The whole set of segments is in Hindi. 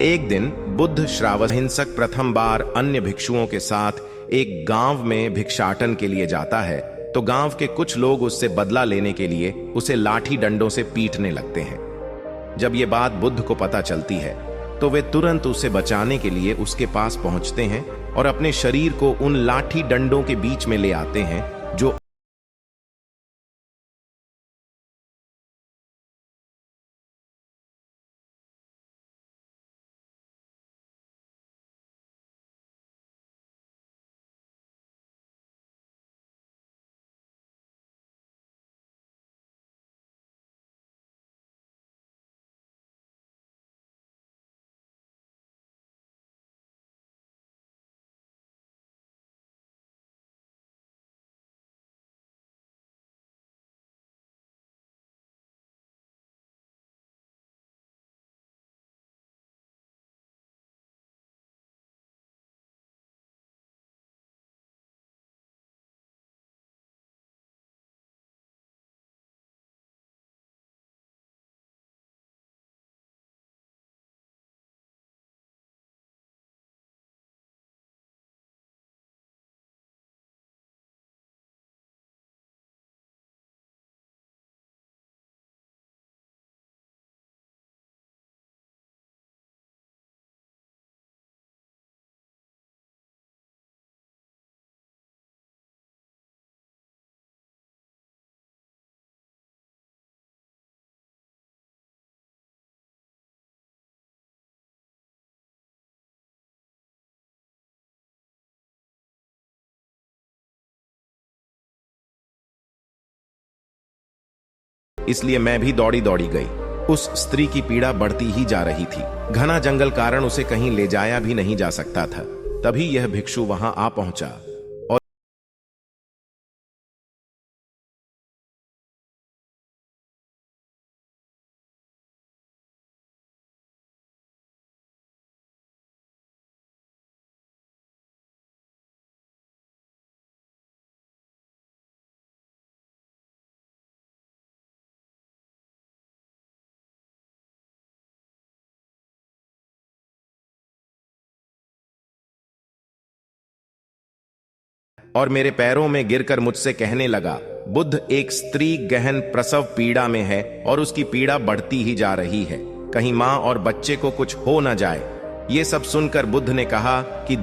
एक दिन बुद्ध श्रावक हिंसक प्रथम बार अन्य भिक्षुओं के साथ एक गांव में भिक्षाटन के लिए जाता है तो गांव के कुछ लोग उससे बदला लेने के लिए उसे लाठी डंडों से पीटने लगते हैं। जब ये बात बुद्ध को पता चलती है तो वे तुरंत उसे बचाने के लिए उसके पास पहुंचते हैं और अपने शरीर को उन लाठी डंडों के बीच में ले आते हैं जो इसलिए मैं भी दौड़ी दौड़ी गई। उस स्त्री की पीड़ा बढ़ती ही जा रही थी। घना जंगल कारण उसे कहीं ले जाया भी नहीं जा सकता था। तभी यह भिक्षु वहां आ पहुंचा और मेरे पैरों में गिरकर मुझसे कहने लगा, बुद्ध, एक स्त्री गहन प्रसव पीड़ा में है और उसकी पीड़ा बढ़ती ही जा रही है। कहीं मां और बच्चे को कुछ हो न जाए। ये सब सुनकर बुद्ध ने कहा कि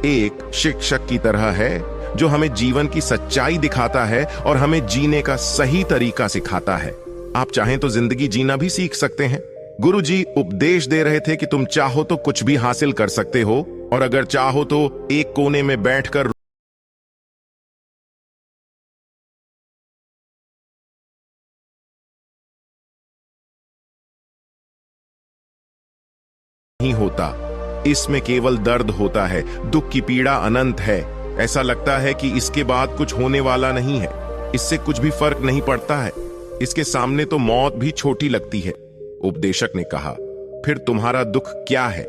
एक शिक्षक की तरह है जो हमें जीवन की सच्चाई दिखाता है और हमें जीने का सही तरीका सिखाता है। आप चाहें तो जिंदगी जीना भी सीख सकते हैं। गुरुजी उपदेश दे रहे थे कि तुम चाहो तो कुछ भी हासिल कर सकते हो और अगर चाहो तो एक कोने में बैठकर नहीं होता। इसमें केवल दर्द होता है। दुख की पीड़ा अनंत है। ऐसा लगता है कि इसके बाद कुछ होने वाला नहीं है। इससे कुछ भी फर्क नहीं पड़ता है। इसके सामने तो मौत भी छोटी लगती है। उपदेशक ने कहा, फिर तुम्हारा दुख क्या है?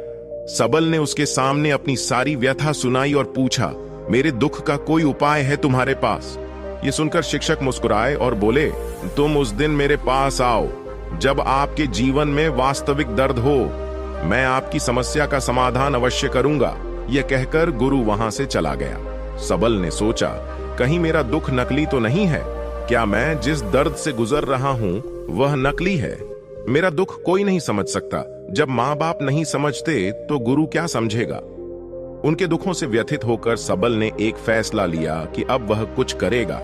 सबल ने उसके सामने अपनी सारी व्यथा सुनाई और पूछा, मेरे दुख का कोई उपाय है तुम्हारे पास? ये सुनकर शिक्षक मुस्कुराए और बोले, तुम उस दिन मेरे पास आओ जब आपके जीवन में वास्तविक दर्द हो। मैं आपकी समस्या का समाधान अवश्य करूंगा। यह कहकर गुरु वहां से चला गया। सबल ने सोचा, कहीं मेरा दुख नकली तो नहीं है? क्या मैं जिस दर्द से गुजर रहा हूं वह नकली है? मेरा दुख कोई नहीं समझ सकता। जब माँ बाप नहीं समझते तो गुरु क्या समझेगा। उनके दुखों से व्यथित होकर सबल ने एक फैसला लिया कि अब वह कुछ करेगा।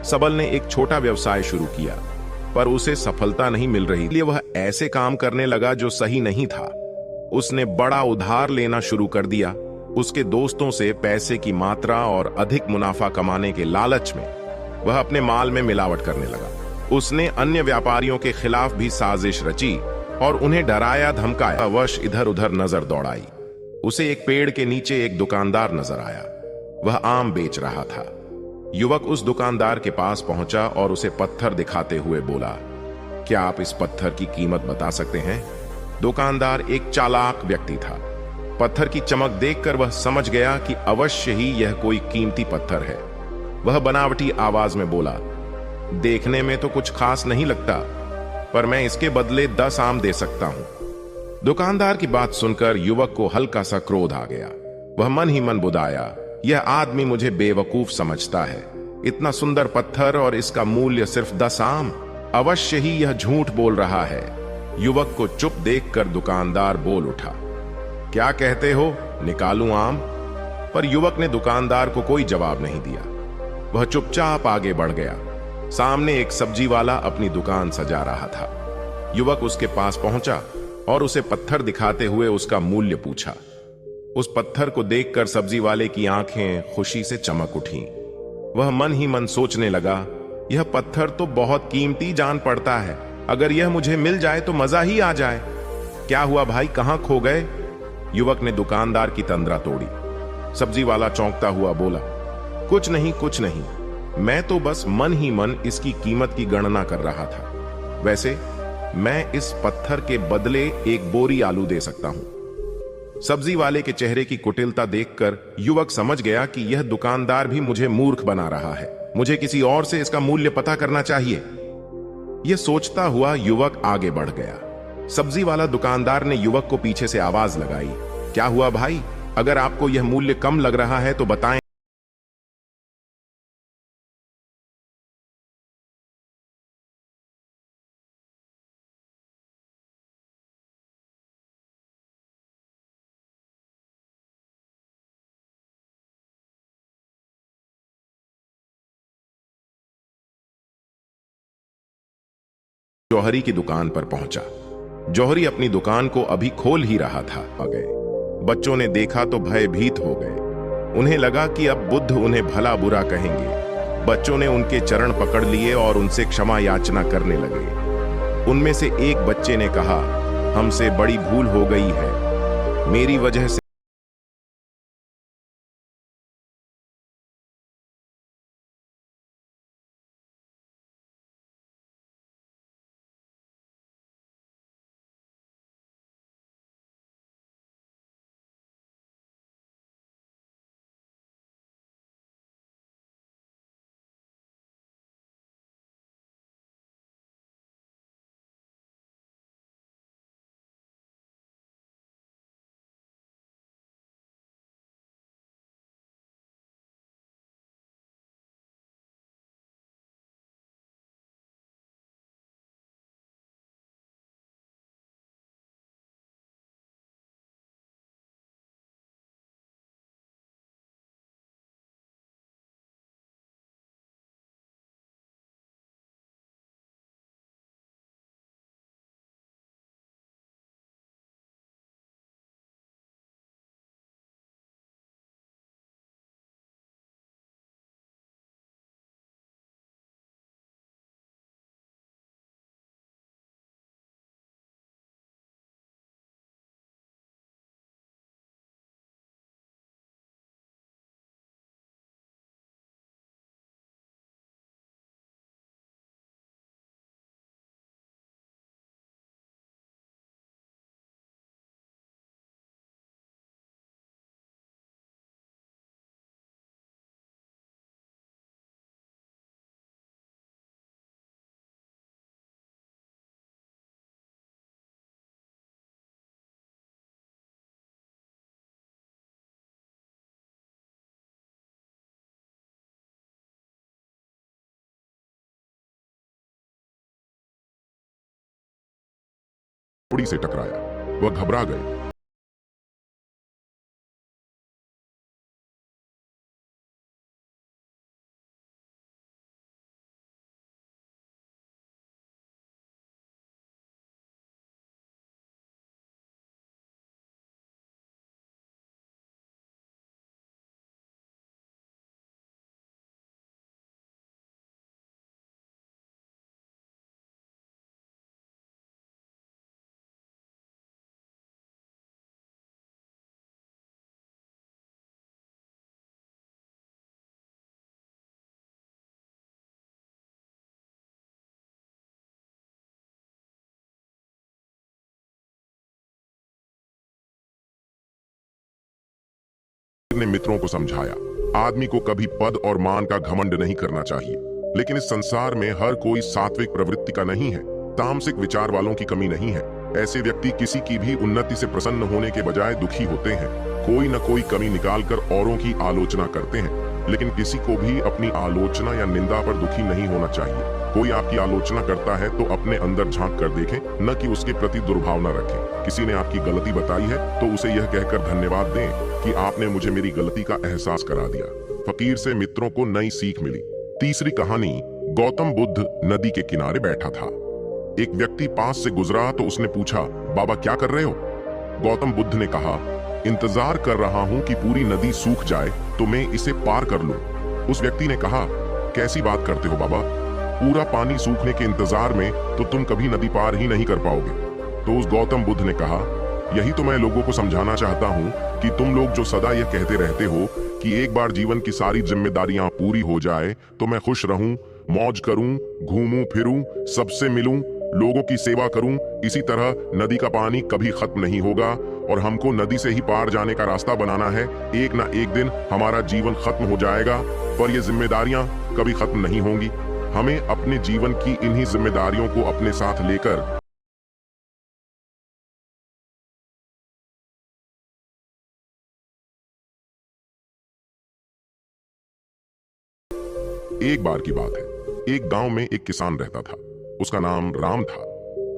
सबल ने एक छोटा व्यवसाय शुरू किया, पर उसे सफलता नहीं मिल रही, इसलिए वह ऐसे काम करने लगा जो सही नहीं था। उसने बड़ा उधार लेना शुरू कर दिया। उसके दोस्तों से पैसे की मात्रा और अधिक मुनाफा कमाने के लालच में वह अपने माल में मिलावट करने लगा। उसने अन्य व्यापारियों के खिलाफ भी साजिश रची और उन्हें डराया धमकाया। वश इधर उधर नजर दौड़ाई। उसे एक पेड़ के नीचे एक दुकानदार नजर आया। वह आम बेच रहा था। युवक उस दुकानदार के पास पहुंचा और उसे पत्थर दिखाते हुए बोला, क्या आप इस पत्थर की कीमत बता सकते हैं? दुकानदार एक चालाक व्यक्ति था। पत्थर की चमक देखकर वह समझ गया कि अवश्य ही यह कोई कीमती पत्थर है। वह बनावटी आवाज में बोला, देखने में तो कुछ खास नहीं लगता, पर मैं इसके बदले 10 आम दे सकता हूं। दुकानदार की बात सुनकर युवक को हल्का सा क्रोध आ गया। वह मन ही मन बुदाया, यह आदमी मुझे बेवकूफ समझता है। इतना सुंदर पत्थर और इसका मूल्य सिर्फ 10 आम। अवश्य ही यह झूठ बोल रहा है। युवक को चुप देखकर दुकानदार बोल उठा, क्या कहते हो, निकालूं आम? पर युवक ने दुकानदार को कोई जवाब नहीं दिया। वह चुपचाप आगे बढ़ गया। सामने एक सब्जी वाला अपनी दुकान सजा रहा था। युवक उसके पास पहुंचा और उसे पत्थर दिखाते हुए उसका मूल्य पूछा। उस पत्थर को देखकर सब्जी वाले की आंखें खुशी से चमक उठीं। वह मन ही मन सोचने लगा, यह पत्थर तो बहुत कीमती जान पड़ता है। अगर यह मुझे मिल जाए तो मजा ही आ जाए। क्या हुआ भाई, कहां खो गए? युवक ने दुकानदार की तंद्रा तोड़ी। सब्जी वाला चौंकता हुआ बोला, कुछ नहीं कुछ नहीं, मैं तो बस मन ही मन इसकी कीमत की गणना कर रहा था। वैसे मैं इस पत्थर के बदले एक बोरी आलू दे सकता हूं। सब्जी वाले के चेहरे की कुटिलता देखकर युवक समझ गया कि यह दुकानदार भी मुझे मूर्ख बना रहा है। मुझे किसी और से इसका मूल्य पता करना चाहिए। यह सोचता हुआ युवक आगे बढ़ गया। सब्जी वाला दुकानदार ने युवक को पीछे से आवाज लगाई, क्या हुआ भाई, अगर आपको यह मूल्य कम लग रहा है तो बताएं। जौहरी की दुकान पर पहुंचा। जौहरी अपनी दुकान को अभी खोल ही रहा था। आ गए बच्चों ने देखा तो भयभीत हो गए। उन्हें लगा कि अब बुद्ध उन्हें भला बुरा कहेंगे। बच्चों ने उनके चरण पकड़ लिए और उनसे क्षमा याचना करने लगे। उनमें से एक बच्चे ने कहा, हमसे बड़ी भूल हो गई है, मेरी वजह से लकड़ी से टकराया। वह घबरा गए। ने मित्रों को समझाया, आदमी को कभी पद और मान का घमंड नहीं करना चाहिए, लेकिन इस संसार में हर कोई सात्विक प्रवृत्ति का नहीं है। तामसिक विचार वालों की कमी नहीं है। ऐसे व्यक्ति किसी की भी उन्नति से प्रसन्न होने के बजाय दुखी होते हैं। कोई न कोई कमी निकालकर औरों की आलोचना करते हैं, लेकिन किसी को भी अपनी आलोचना या निंदा पर दुखी नहीं होना चाहिए। कोई आपकी आलोचना करता है तो अपने अंदर झांक कर देखें, न कि उसके प्रति दुर्भावना रखें। किसी ने आपकी गलती बताई है तो उसे यह कहकर धन्यवाद दें कि आपने मुझे मेरी गलती का एहसास करा दिया। फकीर से मित्रों को नई सीख मिली। तीसरी कहानी, गौतम बुद्ध नदी के किनारे बैठा था। एक व्यक्ति पास से गुजरा तो उसने पूछा, बाबा क्या कर रहे हो? गौतम बुद्ध ने कहा, इंतजार कर रहा हूं कि पूरी नदी सूख जाए तो मैं इसे पार कर लूं। उस व्यक्ति ने कहा, कैसी बात करते हो बाबा, पूरा पानी सूखने के इंतजार में तो तुम कभी नदी पार ही नहीं कर पाओगे। तो उस गौतम बुद्ध ने कहा, यही तो मैं लोगों को समझाना चाहता हूँ कि तुम लोग जो सदा यह कहते रहते हो कि एक बार जीवन की सारी जिम्मेदारियां पूरी हो जाए तो मैं खुश रहूं, मौज करूं, घूमूं फिरूं, सबसे मिलूं, लोगों की सेवा करूं, इसी तरह नदी का पानी कभी खत्म नहीं होगा और हमको नदी से ही पार जाने का रास्ता बनाना है। एक ना एक दिन हमारा जीवन खत्म हो जाएगा, पर ये जिम्मेदारियां कभी खत्म नहीं होंगी। हमें अपने जीवन की इन्हीं जिम्मेदारियों को अपने साथ लेकर एक बार की बात है, एक गांव में एक किसान रहता था। उसका नाम राम था।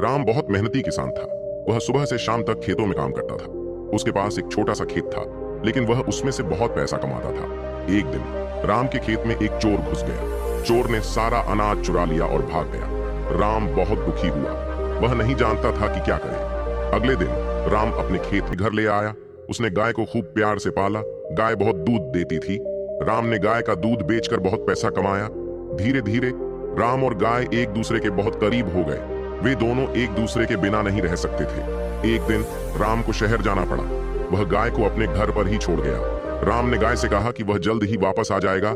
राम बहुत मेहनती किसान था। वह सुबह से शाम तक खेतों में काम करता था। उसके पास एक छोटा सा खेत था, लेकिन वह उसमें से बहुत पैसा कमाता था। एक दिन राम के खेत में एक चोर घुस गया। चोर ने सारा अनाज चुरा लिया और भाग गया। राम बहुत दुखी हुआ। वह नहीं जानता था कि क्या करे। अगले दिन राम अपने खेत में घर ले आया। उसने गाय को खूब प्यार से पाला। गाय बहुत दूध देती थी। राम ने गाय का दूध बेचकर बहुत पैसा कमाया। धीरे धीरे राम और गाय एक दूसरे के बहुत करीब हो गए। वे दोनों एक दूसरे के बिना नहीं रह सकते थे। एक दिन राम को शहर जाना पड़ा। वह गाय को अपने घर पर ही छोड़ गया। राम ने गाय से कहा कि वह जल्द ही वापस आ जाएगा।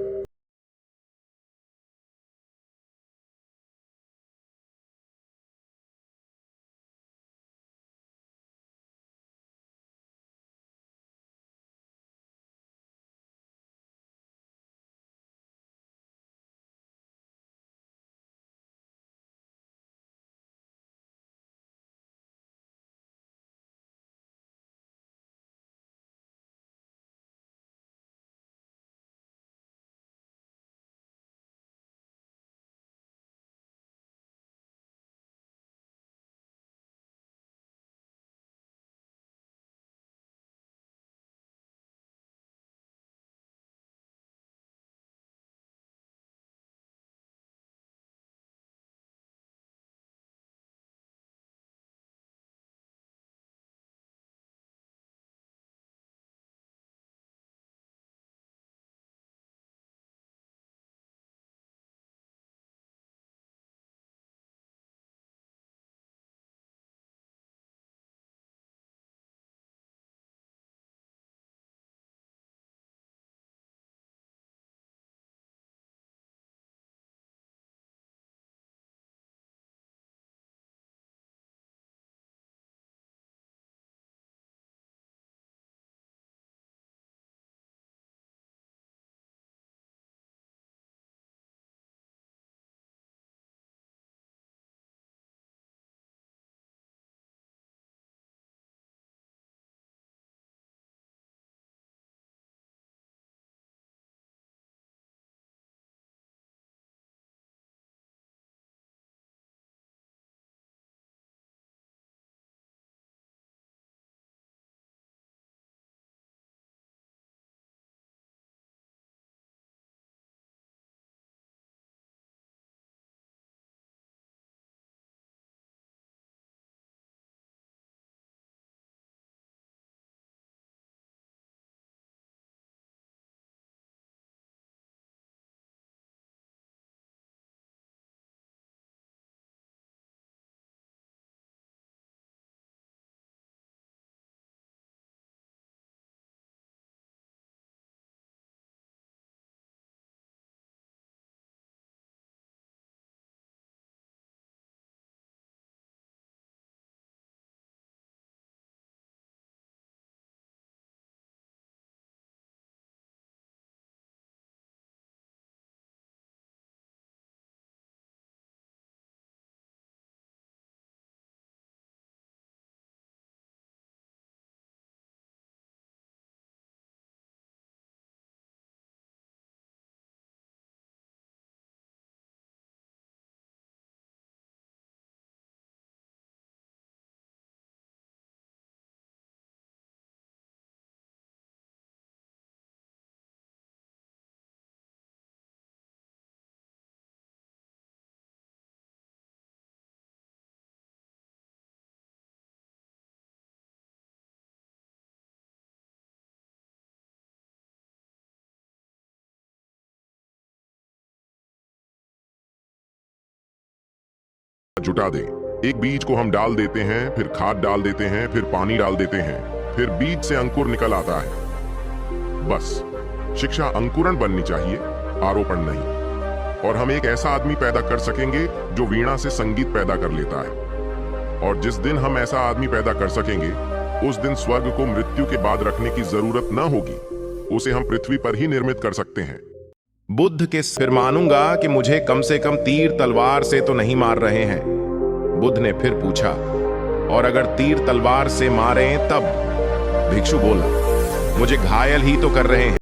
जुटा दें। एक बीज को हम डाल देते हैं, फिर खाद डाल देते हैं, फिर पानी डाल देते हैं, फिर बीज से अंकुर निकल आता है। बस शिक्षा अंकुरण बननी चाहिए, आरोपण नहीं। और हम एक ऐसा आदमी पैदा कर सकेंगे जो वीणा से संगीत पैदा कर लेता है। और जिस दिन हम ऐसा आदमी पैदा कर सकेंगे, उस दिन स्वर्ग को मृत्यु के बाद रखने की जरूरत न होगी। उसे हम पृथ्वी पर ही निर्मित कर सकते हैं। बुद्ध के फिर मानूंगा कि मुझे कम से कम तीर तलवार से तो नहीं मार रहे हैं। बुद्ध ने फिर पूछा, और अगर तीर तलवार से मारें तब? भिक्षु बोला, मुझे घायल ही तो कर रहे हैं।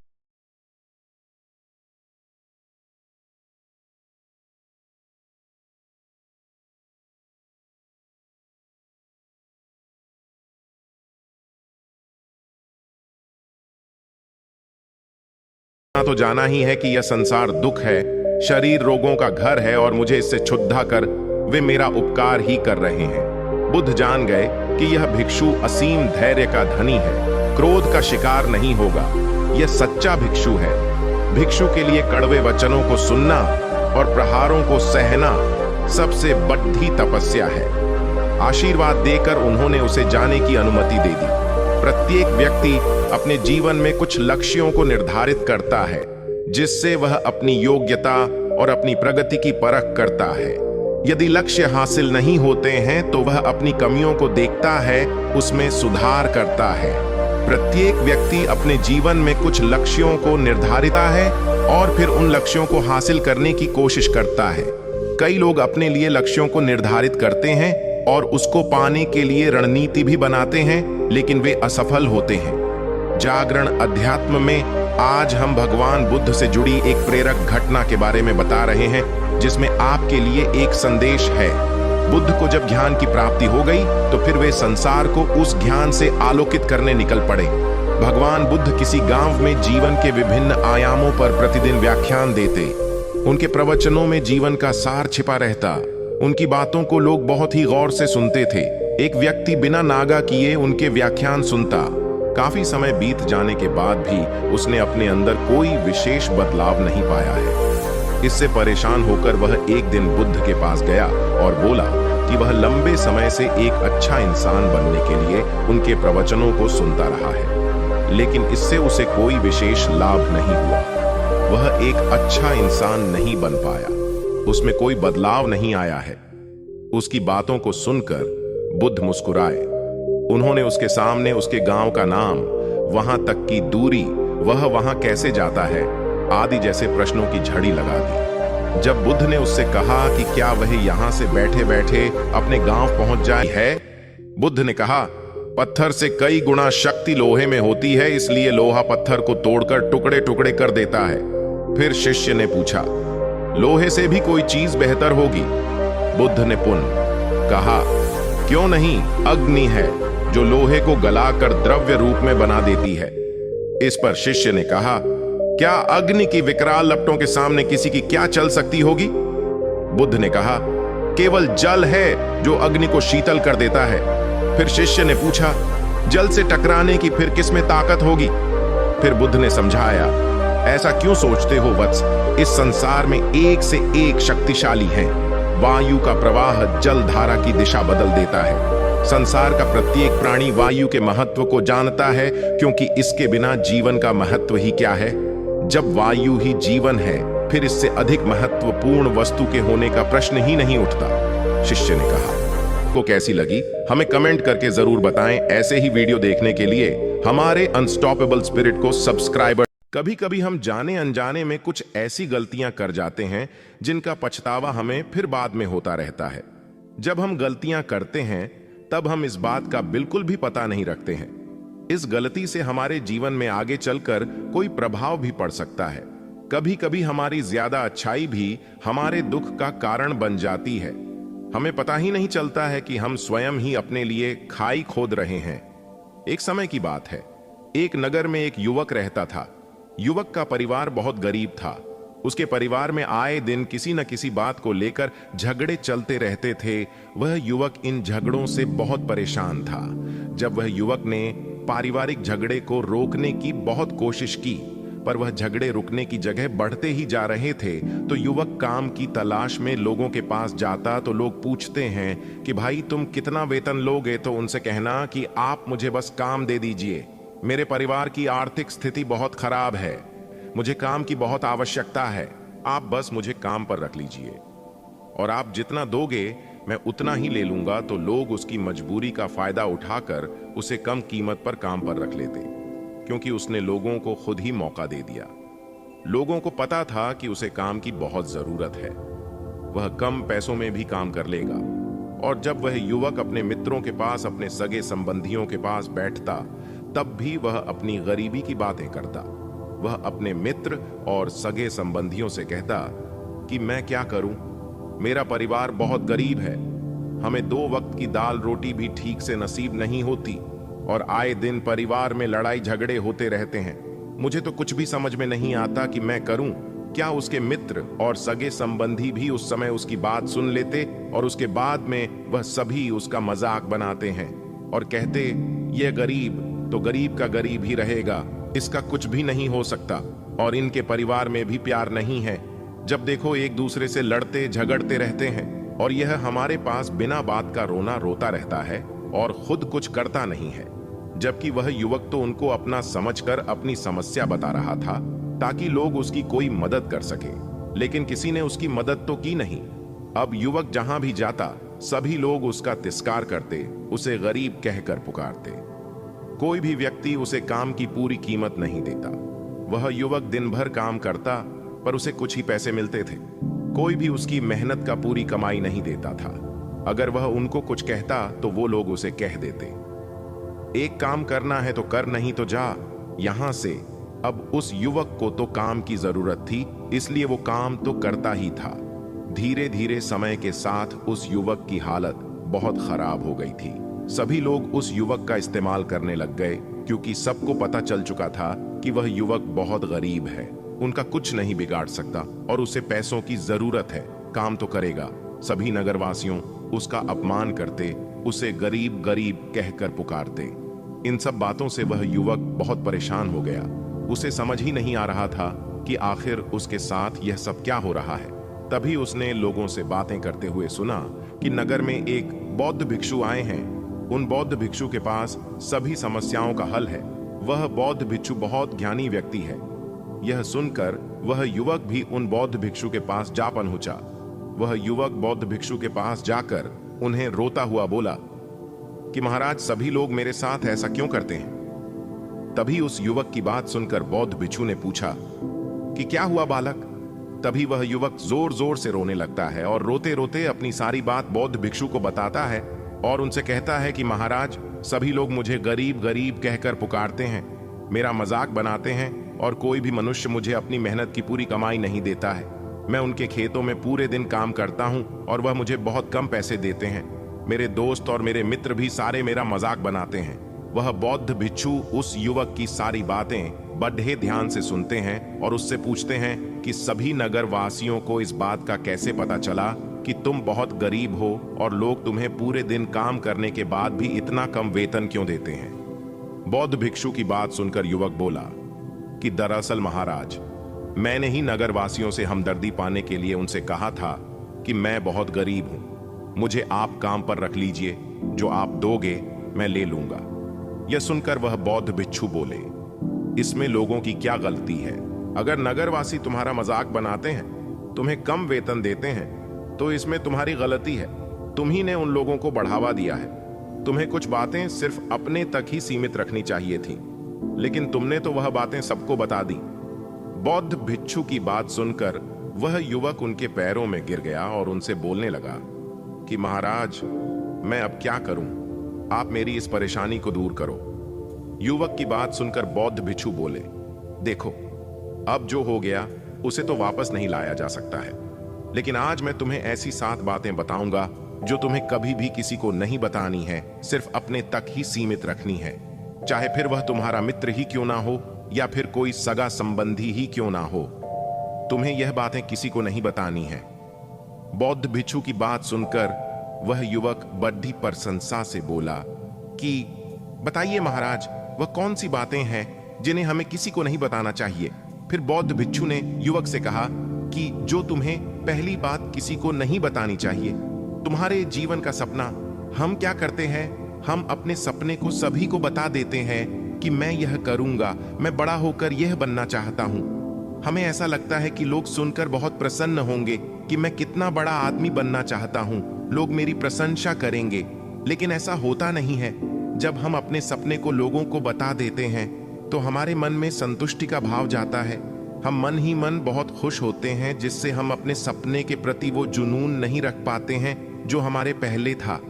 तो जाना ही है कि यह संसार दुख है, शरीर रोगों का घर है, और मुझे इससे क्षुब्धा कर वे मेरा उपकार ही कर रहे हैं। बुद्ध जान गए कि यह भिक्षु असीम धैर्य का धनी है, क्रोध का शिकार नहीं होगा। यह सच्चा भिक्षु है। भिक्षु के लिए कड़वे वचनों को सुनना और प्रहारों को सहना सबसे बड़ी तपस्या है। आशीर्वाद देकर उन्होंने उसे जाने की अनुमति दे दी। प्रत्येक व्यक्ति अपने जीवन में कुछ लक्ष्यों को निर्धारित करता है, जिससे वह अपनी योग्यता और अपनी प्रगति की परख करता है। यदि लक्ष्य हासिल नहीं होते हैं तो वह अपनी कमियों को देखता है, उसमें सुधार करता है। प्रत्येक व्यक्ति अपने जीवन में कुछ लक्ष्यों को निर्धारित है और फिर उन लक्ष्यों को हासिल करने की कोशिश करता है। कई लोग अपने लिए लक्ष्यों को निर्धारित करते हैं और उसको पाने के लिए रणनीति भी बनाते हैं, लेकिन वे असफल होते हैं। जागरण अध्यात्म में आज हम भगवान बुद्ध से जुड़ी एक प्रेरक घटना के बारे में बता रहे हैं, जिसमें आपके लिए एक संदेश है। बुद्ध को जब ज्ञान की प्राप्ति हो गई तो फिर वे संसार को उस ज्ञान से आलोकित करने निकल पड़े। भगवान बुद्ध किसी गांव में जीवन के विभिन्न आयामों पर प्रतिदिन व्याख्यान देते। उनके प्रवचनों में जीवन का सार छिपा रहता। उनकी बातों को लोग बहुत ही गौर से सुनते थे। एक व्यक्ति बिना नागा किए उनके व्याख्यान सुनता। काफी समय बीत जाने के बाद भी उसने अपने अंदर कोई विशेष बदलाव नहीं पाया है। इससे परेशान होकर वह एक दिन बुद्ध के पास गया और बोला कि वह लंबे समय से एक अच्छा इंसान बनने के लिए उनके प्रवचनों को सुनता रहा है, लेकिन इससे उसे कोई विशेष लाभ नहीं हुआ। वह एक अच्छा इंसान नहीं बन पाया, उसमें कोई बदलाव नहीं आया है। उसकी बातों को सुनकर बुद्ध मुस्कुराए। उन्होंने उसके सामने उसके गांव का नाम, वहां तक की दूरी, वह वहां कैसे जाता है आदि जैसे प्रश्नों की झड़ी लगा दी। जब बुद्ध ने उससे कहा कि क्या वह यहां से बैठे बैठे अपने गांव पहुंच जाए है, बुद्ध ने कहा, पत्थर से कई गुना शक्ति लोहे में होती है, इसलिए लोहा पत्थर को तोड़कर टुकड़े टुकड़े कर देता है। फिर शिष्य ने पूछा, लोहे से भी कोई चीज बेहतर होगी? बुद्ध ने पुनः कहा, क्यों नहीं, अग्नि है जो लोहे को गलाकर द्रव्य रूप में बना देती है। इस पर शिष्य ने कहा, क्या अग्नि की विकराल लपटों के सामने किसी की क्या चल सकती होगी? बुद्ध ने कहा, केवल जल है जो अग्नि को शीतल कर देता है। फिर शिष्य ने पूछा, जल से टकराने की फिर किस में ताकत होगी? फिर बुद्ध ने समझाया, ऐसा क्यों सोचते हो वत्स, इस संसार में एक से एक शक्तिशाली हैं। वायु का प्रवाह जल धारा की दिशा बदल देता है। संसार का प्रत्येक प्राणी वायु के महत्व को जानता है, क्योंकि इसके बिना जीवन का महत्व ही क्या है। जब वायु ही जीवन है, फिर इससे अधिक महत्वपूर्ण वस्तु के होने का प्रश्न ही नहीं उठता। शिष्य ने कहा, को कैसी लगी हमें कमेंट करके जरूर बताएं। ऐसे ही वीडियो देखने के लिए हमारे अनस्टॉपेबल स्पिरिट को सब्सक्राइब। कभी कभी हम जाने अनजाने में कुछ ऐसी गलतियां कर जाते हैं जिनका पछतावा हमें फिर बाद में होता रहता है। जब हम गलतियां करते हैं तब हम इस बात का बिल्कुल भी पता नहीं रखते हैं। इस गलती से हमारे जीवन में आगे चलकर कोई प्रभाव भी पड़ सकता है। कभी कभी हमारी ज्यादा अच्छाई भी हमारे दुख का कारण बन जाती है। हमें पता ही नहीं चलता है कि हम स्वयं ही अपने लिए खाई खोद रहे हैं। एक समय की बात है, एक नगर में एक युवक रहता था। युवक का परिवार बहुत गरीब था। उसके परिवार में आए दिन किसी न किसी बात को लेकर झगड़े चलते रहते थे। वह युवक इन झगड़ों से बहुत परेशान था। जब वह युवक ने पारिवारिक झगड़े को रोकने की बहुत कोशिश की, पर वह झगड़े रुकने की जगह बढ़ते ही जा रहे थे। तो युवक काम की तलाश में लोगों के पास जाता तो लोग पूछते हैं कि भाई तुम कितना वेतन लोगे, तो उनसे कहना कि आप मुझे बस काम दे दीजिए, मेरे परिवार की आर्थिक स्थिति बहुत खराब है, मुझे काम की बहुत आवश्यकता है, आप बस मुझे काम पर रख लीजिए और आप जितना दोगे मैं उतना ही ले लूंगा। तो लोग उसकी मजबूरी का फायदा उठाकर उसे कम कीमत पर काम पर रख लेते, क्योंकि उसने लोगों को खुद ही मौका दे दिया। लोगों को पता था कि उसे काम की बहुत जरूरत है, वह कम पैसों में भी काम कर लेगा। और जब वह युवक अपने मित्रों के पास, अपने सगे संबंधियों के पास बैठता, तब भी वह अपनी गरीबी की बातें करता। वह अपने मित्र और सगे संबंधियों से कहता कि मैं क्या करूं, मेरा परिवार बहुत गरीब है, हमें 2 वक्त की दाल रोटी भी ठीक से नसीब नहीं होती और आए दिन परिवार में लड़ाई झगड़े होते रहते हैं। मुझे तो कुछ भी समझ में नहीं आता कि मैं करूं क्या। उसके मित्र और सगे संबंधी भी उस समय उसकी बात सुन लेते और उसके बाद में वह सभी उसका मजाक बनाते हैं और कहते यह गरीब तो गरीब का गरीब ही रहेगा, इसका कुछ भी नहीं हो सकता और इनके परिवार में भी प्यार नहीं है। जब देखो एक दूसरे से लड़ते झगड़ते रहते हैं और यह हमारे पास बिना बात का रोना रोता रहता है और खुद कुछ करता नहीं है। जबकि वह युवक तो उनको अपना समझकर अपनी समस्या बता रहा था ताकि लोग उसकी कोई मदद कर सके, लेकिन किसी ने उसकी मदद तो की नहीं। अब युवक जहां भी जाता सभी लोग उसका तिरस्कार करते, उसे गरीब कहकर पुकारते। कोई भी व्यक्ति उसे काम की पूरी कीमत नहीं देता। वह युवक दिन भर काम करता पर उसे कुछ ही पैसे मिलते थे। कोई भी उसकी मेहनत का पूरी कमाई नहीं देता था। अगर वह उनको कुछ कहता तो वो लोग उसे कह देते, एक काम करना है तो कर, नहीं तो जा यहां से। अब उस युवक को तो काम की जरूरत थी, इसलिए वो काम तो करता ही था। धीरे धीरे समय के साथ उस युवक की हालत बहुत खराब हो गई थी। सभी लोग उस युवक का इस्तेमाल करने लग गए, क्योंकि सबको पता चल चुका था कि वह युवक बहुत गरीब है, उनका कुछ नहीं बिगाड़ सकता और उसे पैसों की जरूरत है, काम तो करेगा। सभी नगरवासियों उसका अपमान करते, उसे गरीब गरीब कहकर पुकारते। इन सब बातों से वह युवक बहुत परेशान हो गया। उसे समझ ही नहीं आ रहा था कि आखिर उसके साथ यह सब क्या हो रहा है। तभी उसने लोगों से बातें करते हुए सुना कि नगर में एक बौद्ध भिक्षु आए हैं। उन बौद्ध भिक्षु के पास सभी समस्याओं का हल है। वह बौद्ध भिक्षु बहुत ज्ञानी व्यक्ति है। यह सुनकर वह युवक भी उन बौद्ध भिक्षु के पास जा पहुंचा। वह युवक बौद्ध भिक्षु के पास जाकर उन्हें रोता हुआ बोला कि महाराज, सभी लोग मेरे साथ ऐसा क्यों करते हैं। तभी उस युवक की बात सुनकर बौद्ध भिक्षु ने पूछा कि क्या हुआ बालक। तभी वह युवक जोर जोर से रोने लगता है और रोते रोते अपनी सारी बात बौद्ध भिक्षु को बताता है और उनसे कहता है कि महाराज, सभी लोग मुझे गरीब गरीब कहकर पुकारते हैं, मेरा मजाक बनाते हैं और कोई भी मनुष्य मुझे अपनी मेहनत की पूरी कमाई नहीं देता है। मैं उनके खेतों में पूरे दिन काम करता हूं और वह मुझे बहुत कम पैसे देते हैं। मेरे दोस्त और मेरे मित्र भी सारे मेरा मजाक बनाते हैं। वह बौद्ध भिक्षु उस युवक की सारी बातें बड़े ध्यान से सुनते हैं और उससे पूछते हैं कि सभी नगर वासियों को इस बात का कैसे पता चला कि तुम बहुत गरीब हो और लोग तुम्हें पूरे दिन काम करने के बाद भी इतना कम वेतन क्यों देते हैं। बौद्ध भिक्षु की बात सुनकर युवक बोला कि दरअसल महाराज, मैंने ही नगर वासियों से हमदर्दी पाने के लिए उनसे कहा था कि मैं बहुत गरीब हूं, मुझे आप काम पर रख लीजिए, जो आप दोगे मैं ले लूंगा। यह सुनकर वह बौद्ध भिक्षु बोले, इसमें लोगों की क्या गलती है। अगर नगरवासी तुम्हारा मजाक बनाते हैं, तुम्हें कम वेतन देते हैं, तो इसमें तुम्हारी गलती है। तुम ही ने उन लोगों को बढ़ावा दिया है। तुम्हें कुछ बातें सिर्फ अपने तक ही सीमित रखनी चाहिए थी, लेकिन तुमने तो वह बातें सबको बता दी। बौद्ध भिक्षु की बात सुनकर वह युवक उनके पैरों में गिर गया और उनसे बोलने लगा कि महाराज, मैं अब क्या करूं, आप मेरी इस परेशानी को दूर करो। युवक की बात सुनकर बौद्ध भिक्षु बोले, देखो, अब जो हो गया उसे तो वापस नहीं लाया जा सकता है, लेकिन आज मैं तुम्हें ऐसी 7 बातें बताऊंगा जो तुम्हें कभी भी किसी को नहीं बतानी है, सिर्फ अपने तक ही सीमित रखनी है, चाहे फिर वह तुम्हारा मित्र ही क्यों ना हो या फिर कोई सगा संबंधी ही क्यों ना हो। तुम्हें यह बातें किसी को नहीं बतानी है। बौद्ध भिक्षु की बात सुनकर वह युवक बड़ी प्रशंसा से बोला कि बताइए महाराज, वह कौन सी बातें हैं जिन्हें हमें किसी को नहीं बताना चाहिए। फिर बौद्ध भिक्षु ने युवक से कहा कि जो तुम्हें पहली बात किसी को नहीं बतानी चाहिए, तुम्हारे जीवन का सपना। हम क्या करते हैं, हम अपने सपने को सभी को बता देते हैं कि मैं यह करूंगा, मैं बड़ा होकर यह बनना चाहता हूं। हमें ऐसा लगता है कि लोग सुनकर बहुत प्रसन्न होंगे कि मैं कितना बड़ा आदमी बनना चाहता हूं, लोग मेरी प्रशंसा करेंगे। लेकिन ऐसा होता नहीं है। जब हम अपने सपने को लोगों को बता देते हैं तो हमारे मन में संतुष्टि का भाव जाता है। हम मन ही मन बहुत खुश होते हैं, जिससे हम अपने सपने के प्रति वो जुनून नहीं रख पाते हैं जो हमारे पहले था।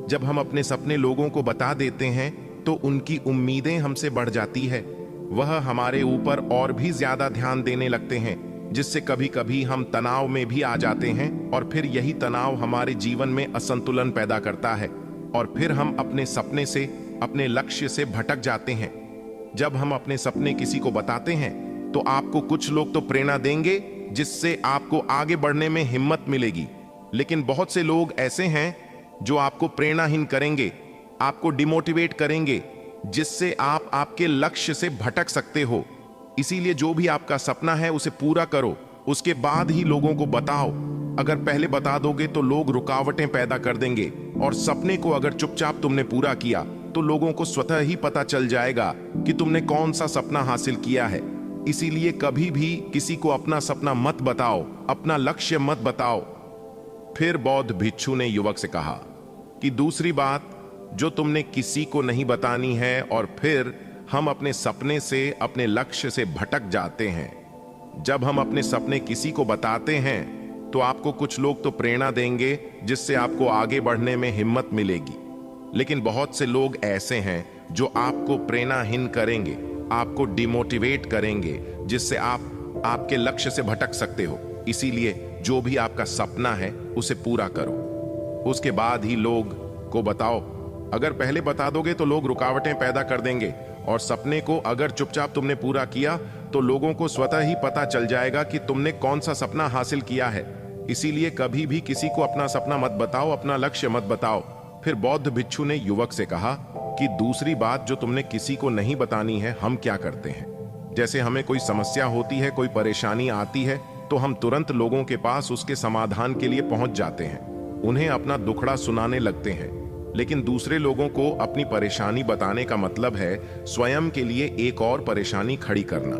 जब हम अपने सपने लोगों को बता देते हैं तो उनकी उम्मीदें हमसे बढ़ जाती है। वह हमारे ऊपर और भी ज्यादा ध्यान देने लगते हैं, जिससे कभी कभी हम तनाव में भी आ जाते हैं और फिर यही तनाव हमारे जीवन में असंतुलन पैदा करता है और फिर हम अपने सपने से, अपने लक्ष्य से भटक जाते हैं। जब हम अपने सपने किसी को बताते हैं तो आपको कुछ लोग तो प्रेरणा देंगे, जिससे आपको आगे बढ़ने में हिम्मत मिलेगी। लेकिन बहुत से लोग ऐसे हैं जो आपको प्रेरणाहीन करेंगे, आपको डिमोटिवेट करेंगे, जिससे आप आपके लक्ष्य से भटक सकते हो। इसीलिए जो भी आपका सपना है उसे पूरा करो, उसके बाद ही लोगों को बताओ। अगर पहले बता दोगे तो लोग रुकावटें पैदा कर देंगे, और सपने को अगर चुपचाप तुमने पूरा किया तो लोगों को स्वतः ही पता चल जाएगा कि तुमने कौन सा सपना हासिल किया है। इसीलिए कभी भी किसी को अपना सपना मत बताओ, अपना लक्ष्य मत बताओ। फिर बौद्ध भिक्षु ने युवक से कहा कि दूसरी बात जो तुमने किसी को नहीं बतानी है, और फिर हम अपने सपने से, अपने लक्ष्य से भटक जाते हैं। जब हम अपने सपने किसी को बताते हैं तो आपको कुछ लोग तो प्रेरणा देंगे, जिससे आपको आगे बढ़ने में हिम्मत मिलेगी। लेकिन बहुत से लोग ऐसे हैं जो आपको प्रेरणाहीन करेंगे, आपको डिमोटिवेट करेंगे, जिससे आप आपके लक्ष्य से भटक सकते हो। इसीलिए जो भी आपका सपना है उसे पूरा करो, उसके बाद ही लोग को बताओ। अगर पहले बता दोगे तो लोग रुकावटें पैदा कर देंगे, और सपने को अगर चुपचाप तुमने पूरा किया तो लोगों को स्वतः ही पता चल जाएगा कि तुमने कौन सा सपना हासिल किया है। इसीलिए कभी भी किसी को अपना सपना मत बताओ, अपना लक्ष्य मत बताओ। फिर बौद्ध भिक्षु ने युवक से कहा कि दूसरी बात जो तुमने किसी को नहीं बतानी है, हम क्या करते हैं। जैसे हमें कोई समस्या होती है, कोई परेशानी आती है, तो हम तुरंत लोगों के पास उसके समाधान के लिए पहुंच जाते हैं, उन्हें अपना दुखड़ा सुनाने लगते हैं। लेकिन दूसरे लोगों को अपनी परेशानी बताने का मतलब है स्वयं के लिए एक और परेशानी खड़ी करना।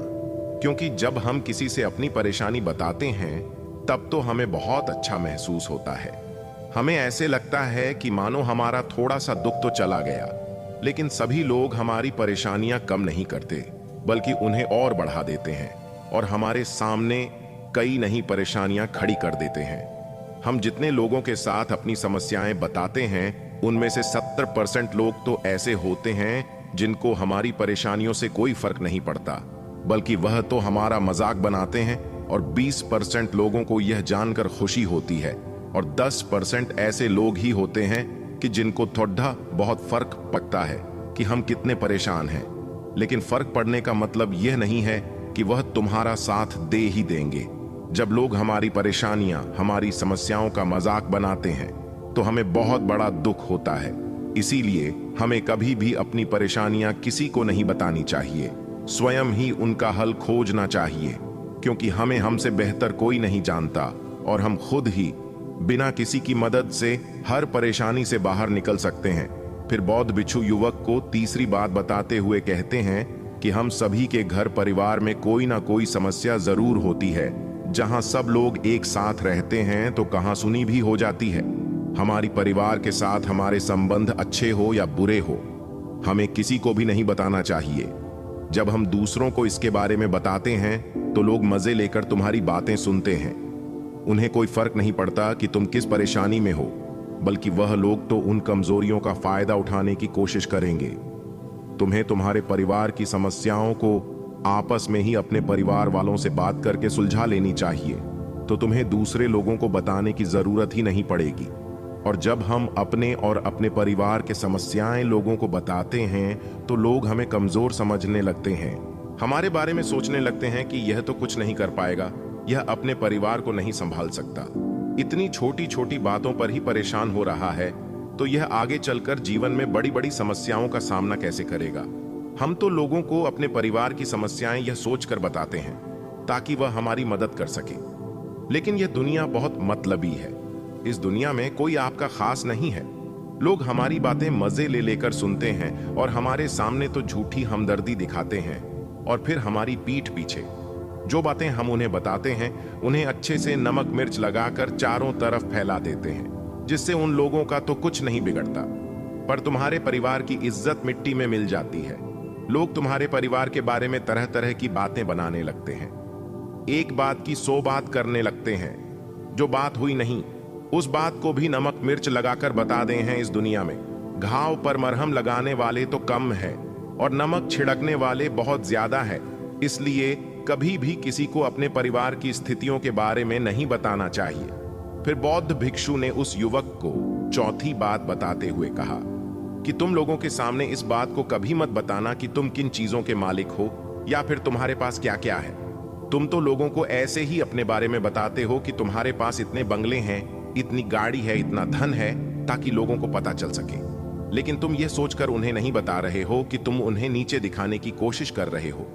क्योंकि जब हम किसी से अपनी परेशानी बताते हैं तब तो हमें बहुत अच्छा महसूस होता है। हमें ऐसे लगता है कि मानो हमारा थोड़ा सा दुख तो चला गया। लेकिन सभी लोग हमारी परेशानियां कम नहीं करते, बल्कि उन्हें और बढ़ा देते हैं और हमारे सामने कई नई परेशानियां खड़ी कर देते हैं। हम जितने लोगों के साथ अपनी समस्याएं बताते हैं उनमें से 70% लोग तो ऐसे होते हैं जिनको हमारी परेशानियों से कोई फर्क नहीं पड़ता, बल्कि वह तो हमारा मजाक बनाते हैं। और 20% लोगों को यह जानकर खुशी होती है, और 10% ऐसे लोग ही होते हैं कि जिनको थोड़ा बहुत फर्क पड़ता है कि हम कितने परेशान हैं। लेकिन फर्क पड़ने का मतलब यह नहीं है कि वह तुम्हारा साथ दे ही देंगे। जब लोग हमारी परेशानियां, हमारी समस्याओं का मजाक बनाते हैं तो हमें बहुत बड़ा दुख होता है। इसीलिए हमें कभी भी अपनी परेशानियां किसी को नहीं बतानी चाहिए, स्वयं ही उनका हल खोजना चाहिए। क्योंकि हमें हमसे बेहतर कोई नहीं जानता, और हम खुद ही बिना किसी की मदद से हर परेशानी से बाहर निकल सकते हैं। फिर बौद्ध भिक्षु युवक को तीसरी बात बताते हुए कहते हैं कि हम सभी के घर परिवार में कोई ना कोई समस्या जरूर होती है। जहां सब लोग एक साथ रहते हैं तो कहासुनी भी हो जाती है। हमारी परिवार के साथ हमारे संबंध अच्छे हो या बुरे हो, हमें किसी को भी नहीं बताना चाहिए। जब हम दूसरों को इसके बारे में बताते हैं तो लोग मजे लेकर तुम्हारी बातें सुनते हैं। उन्हें कोई फर्क नहीं पड़ता कि तुम किस परेशानी में हो, बल्कि वह लोग तो उन कमजोरियों का फायदा उठाने की कोशिश करेंगे। तुम्हें तुम्हारे परिवार की समस्याओं को आपस में ही अपने परिवार वालों से बात करके सुलझा लेनी चाहिए, तो तुम्हें दूसरे लोगों को बताने की जरूरत ही नहीं पड़ेगी। और जब हम अपने और अपने परिवार के समस्याएं लोगों को बताते हैं तो लोग हमें कमजोर समझने लगते हैं, हमारे बारे में सोचने लगते हैं कि यह तो कुछ नहीं कर पाएगा, यह अपने परिवार को नहीं संभाल सकता। इतनी छोटी छोटी बातों पर ही परेशान हो रहा है, तो यह आगे चलकर जीवन में बड़ी बड़ी समस्याओं का सामना कैसे करेगा। हम तो लोगों को अपने परिवार की समस्याएं यह सोचकर बताते हैं ताकि वह हमारी मदद कर सके। लेकिन यह दुनिया बहुत मतलबी है। इस दुनिया में कोई आपका खास नहीं है। लोग हमारी बातें मजे ले लेकर सुनते हैं और हमारे सामने तो झूठी हमदर्दी दिखाते हैं, और फिर हमारी पीठ पीछे जो बातें हम उन्हें बताते हैं उन्हें अच्छे से नमक मिर्च लगाकर चारों तरफ फैला देते हैं, जिससे उन लोगों का तो कुछ नहीं बिगड़ता, पर तुम्हारे परिवार की इज्जत मिट्टी में मिल जाती है। लोग तुम्हारे परिवार के बारे में तरह तरह की बातें बनाने लगते हैं। एक बात की 100 बात करने लगते हैं। जो बात हुई नहीं उस बात को भी नमक मिर्च लगाकर बता दे हैं। इस दुनिया में घाव पर मरहम लगाने वाले तो कम है और नमक छिड़कने वाले बहुत ज्यादा है। इसलिए कभी भी किसी को अपने परिवार की स्थितियों के बारे में नहीं बताना चाहिए। फिर बौद्ध भिक्षु ने उस युवक को चौथी बात बताते हुए कहा कि तुम लोगों के सामने इस बात को कभी मत बताना कि तुम किन चीजों के मालिक हो या फिर तुम्हारे पास क्या क्या है। तुम तो लोगों को ऐसे ही अपने बारे में बताते हो कि तुम्हारे पास इतने बंगले हैं, इतनी गाड़ी है, इतना धन है, ताकि लोगों को पता चल सके। लेकिन तुम यह सोचकर उन्हें नहीं बता रहे हो कि तुम उन्हें नीचे दिखाने की कोशिश कर रहे हो।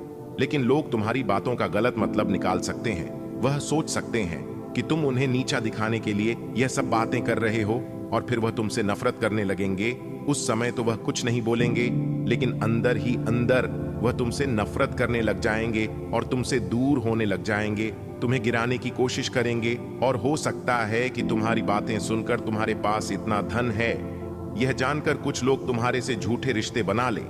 लेकिन लोग तुम्हारी बातों का गलत मतलब निकाल सकते हैं। वह सोच सकते हैं कि तुम उन्हें नीचा दिखाने के लिए यह सब बातें कर रहे हो और फिर वह तुमसे नफरत करने लगेंगे। उस समय तो वह कुछ नहीं बोलेंगे, लेकिन अंदर ही अंदर वह तुमसे नफरत करने लग जाएंगे और तुमसे दूर होने लग जाएंगे, तुम्हें गिराने की कोशिश करेंगे। और हो सकता है कि तुम्हारी बातें सुनकर तुम्हारे पास इतना धन है, यह जानकर कुछ लोग तुम्हारे से झूठे रिश्ते बना ले,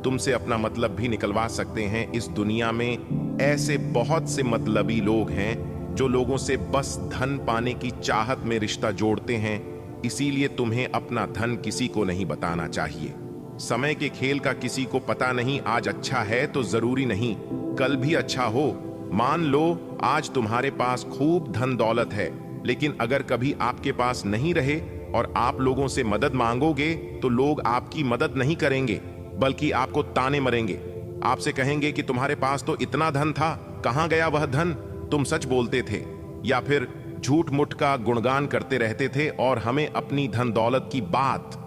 तुमसे अपना मतलब भी निकलवा सकते हैं। इस दुनिया में ऐसे बहुत से मतलबी लोग हैं जो लोगों से बस धन पाने की चाहत में रिश्ता जोड़ते हैं। इसीलिए तुम्हें अपना धन किसी को नहीं बताना चाहिए। समय के खेल का किसी को पता नहीं। आज अच्छा है तो जरूरी नहीं कल भी अच्छा हो। मान लो आज तुम्हारे पास खूब धन दौलत है, लेकिन अगर कभी आपके पास नहीं रहे और आप लोगों से मदद मांगोगे तो लोग आपकी मदद नहीं करेंगे, बल्कि आपको ताने मरेंगे। आपसे कहेंगे कि तुम्हारे पास तो इतना धन था, कहां गया वह धन? तुम सच बोलते थे या फिर झूठ मुठ का गुणगान करते रहते थे। और हमें अपनी धन दौलत की बात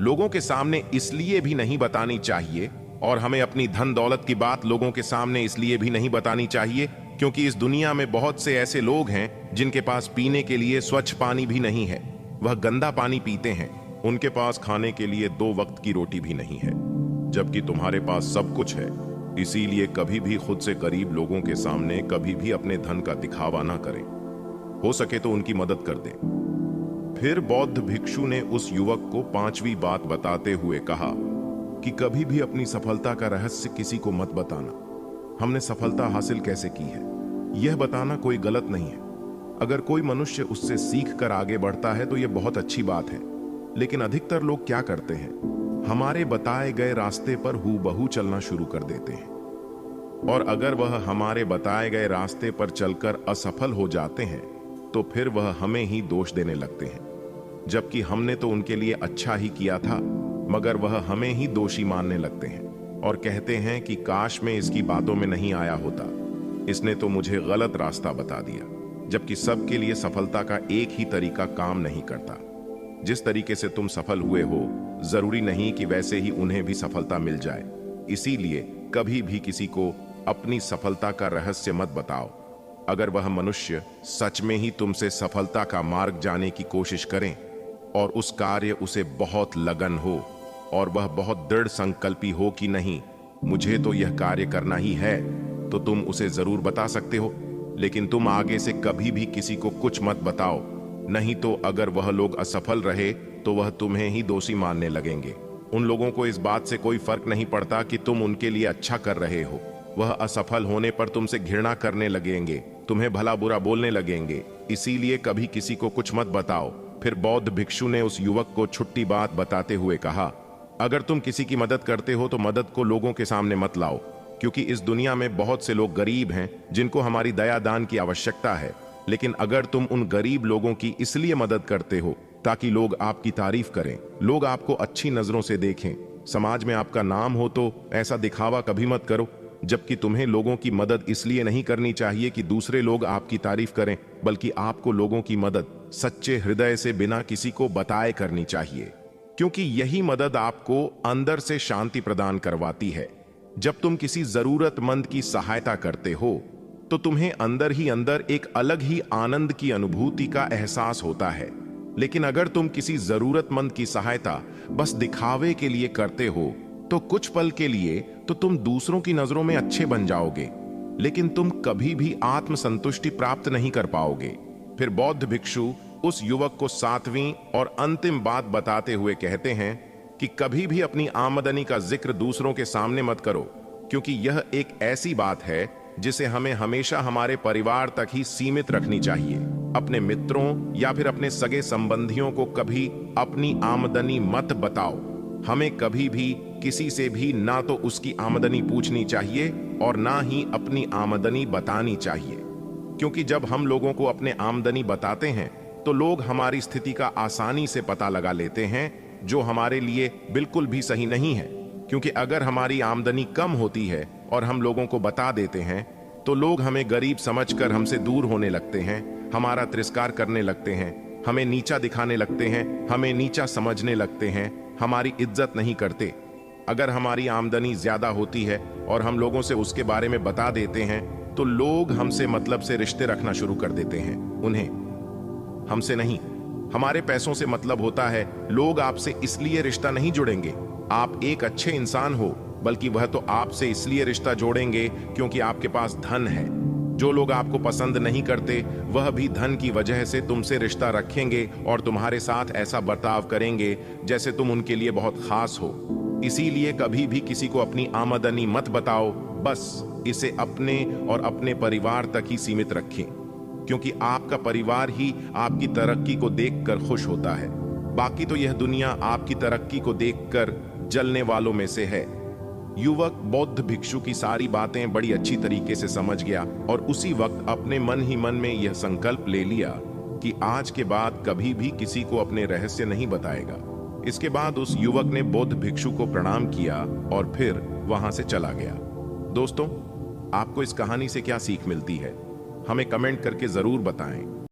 लोगों के सामने इसलिए भी नहीं बतानी चाहिए, और हमें अपनी धन दौलत की बात लोगों के सामने इसलिए भी नहीं बतानी चाहिए क्योंकि इस दुनिया में बहुत से ऐसे लोग हैं जिनके पास पीने के लिए स्वच्छ पानी भी नहीं है, वह गंदा पानी पीते हैं। उनके पास खाने के लिए 2 वक्त की रोटी भी नहीं है, जबकि तुम्हारे पास सब कुछ है। इसीलिए कभी भी खुद से करीब लोगों के सामने कभी भी अपने धन का दिखावा ना करें। हो सके तो उनकी मदद कर दें। फिर बौद्ध भिक्षु ने उस युवक को 5वीं बात बताते हुए कहा कि कभी भी अपनी सफलता का रहस्य किसी को मत बताना। हमने सफलता हासिल कैसे की है यह बताना कोई गलत नहीं है। अगर कोई मनुष्य उससे सीख कर आगे बढ़ता है तो यह बहुत अच्छी बात है। लेकिन अधिकतर लोग क्या करते हैं, हमारे बताए गए रास्ते पर हूबहू चलना शुरू कर देते हैं, और अगर वह हमारे बताए गए रास्ते पर चलकर असफल हो जाते हैं तो फिर वह हमें ही दोष देने लगते हैं, जबकि हमने तो उनके लिए अच्छा ही किया था। मगर वह हमें ही दोषी मानने लगते हैं और कहते हैं कि काश मैं इसकी बातों में नहीं आया होता, इसने तो मुझे गलत रास्ता बता दिया। जबकि सबके लिए सफलता का एक ही तरीका काम नहीं करता। जिस तरीके से तुम सफल हुए हो जरूरी नहीं कि वैसे ही उन्हें भी सफलता मिल जाए। इसीलिए कभी भी किसी को अपनी सफलता का रहस्य मत बताओ। अगर वह मनुष्य सच में ही तुमसे सफलता का मार्ग जाने की कोशिश करें और उस कार्य उसे बहुत लगन हो और वह बहुत दृढ़ संकल्पी हो कि नहीं मुझे तो यह कार्य करना ही है, तो तुम उसे जरूर बता सकते हो। लेकिन तुम आगे से कभी भी किसी को कुछ मत बताओ, नहीं तो अगर वह लोग असफल रहे तो वह तुम्हें ही दोषी मानने लगेंगे। उन लोगों को इस बात से कोई फर्क नहीं पड़ता कि तुम उनके लिए अच्छा कर रहे हो। वह असफल होने पर तुमसे घृणा करने लगेंगे, तुम्हें भला बुरा बोलने लगेंगे। इसीलिए कभी किसी को कुछ मत बताओ। फिर बौद्ध भिक्षु ने उस युवक को छुट्टी बात बताते हुए कहा, अगर तुम किसी की मदद करते हो तो मदद को लोगों के सामने मत लाओ, क्योंकि इस दुनिया में बहुत से लोग गरीब हैं जिनको हमारी दया दान की आवश्यकता है। लेकिन अगर तुम उन गरीब लोगों की इसलिए मदद करते हो ताकि लोग आपकी तारीफ करें, लोग आपको अच्छी नजरों से देखें, समाज में आपका नाम हो, तो ऐसा दिखावा कभी मत करो। जबकि तुम्हें लोगों की मदद इसलिए नहीं करनी चाहिए कि दूसरे लोग आपकी तारीफ करें, बल्कि आपको लोगों की मदद सच्चे हृदय से बिना किसी को बताए करनी चाहिए, क्योंकि यही मदद आपको अंदर से शांति प्रदान करवाती है। जब तुम किसी जरूरतमंद की सहायता करते हो तो तुम्हें अंदर ही अंदर एक अलग ही आनंद की अनुभूति का एहसास होता है। लेकिन अगर तुम किसी जरूरतमंद की सहायता बस दिखावे के लिए करते हो तो कुछ पल के लिए तो तुम दूसरों की नजरों में अच्छे बन जाओगे, लेकिन तुम कभी भी आत्मसंतुष्टि प्राप्त नहीं कर पाओगे। फिर बौद्ध भिक्षु उस युवक को 7वीं और अंतिम बात बताते हुए कहते हैं कि कभी भी अपनी आमदनी का जिक्र दूसरों के सामने मत करो, क्योंकि यह एक ऐसी बात है जिसे हमें हमेशा हमारे परिवार तक ही सीमित रखनी चाहिए। अपने मित्रों या फिर अपने सगे संबंधियों को कभी अपनी आमदनी मत बताओ। हमें कभी भी किसी से भी ना तो उसकी आमदनी पूछनी चाहिए और ना ही अपनी आमदनी बतानी चाहिए, क्योंकि जब हम लोगों को अपने आमदनी बताते हैं तो लोग हमारी स्थिति का आसानी से पता लगा लेते हैं, जो हमारे लिए बिल्कुल भी सही नहीं है। क्योंकि अगर हमारी आमदनी कम होती है और हम लोगों को बता देते हैं तो लोग हमें गरीब समझकर हमसे दूर होने लगते हैं, हमारा तिरस्कार करने लगते हैं, हमें नीचा दिखाने लगते हैं, हमें नीचा समझने लगते हैं, हमारी इज्जत नहीं करते। अगर हमारी आमदनी ज्यादा होती है और हम लोगों से उसके बारे में बता देते हैं तो लोग हमसे मतलब से रिश्ते रखना शुरू कर देते हैं। उन्हें हमसे नहीं, हमारे पैसों से मतलब होता है। लोग आपसे इसलिए रिश्ता नहीं जोड़ेंगे आप एक अच्छे इंसान हो, बल्कि वह तो आपसे इसलिए रिश्ता जोड़ेंगे क्योंकि आपके पास धन है। जो लोग आपको पसंद नहीं करते वह भी धन की वजह से तुमसे रिश्ता रखेंगे और तुम्हारे साथ ऐसा बर्ताव करेंगे जैसे तुम उनके लिए बहुत खास हो। इसीलिए कभी भी किसी को अपनी आमदनी मत बताओ, बस इसे अपने और अपने परिवार तक ही सीमित रखें, क्योंकि आपका परिवार ही आपकी तरक्की को देखकर खुश होता है। बाकी तो यह दुनिया आपकी तरक्की को देखकर जलने वालों में से है। युवक बौद्ध भिक्षु की सारी बातें बड़ी अच्छी तरीके से समझ गया और उसी वक्त अपने मन ही मन में यह संकल्प ले लिया कि आज के बाद कभी भी किसी को अपने रहस्य नहीं बताएगा। इसके बाद उस युवक ने बौद्ध भिक्षु को प्रणाम किया और फिर वहां से चला गया। दोस्तों, आपको इस कहानी से क्या सीख मिलती है, हमें कमेंट करके जरूर बताएं।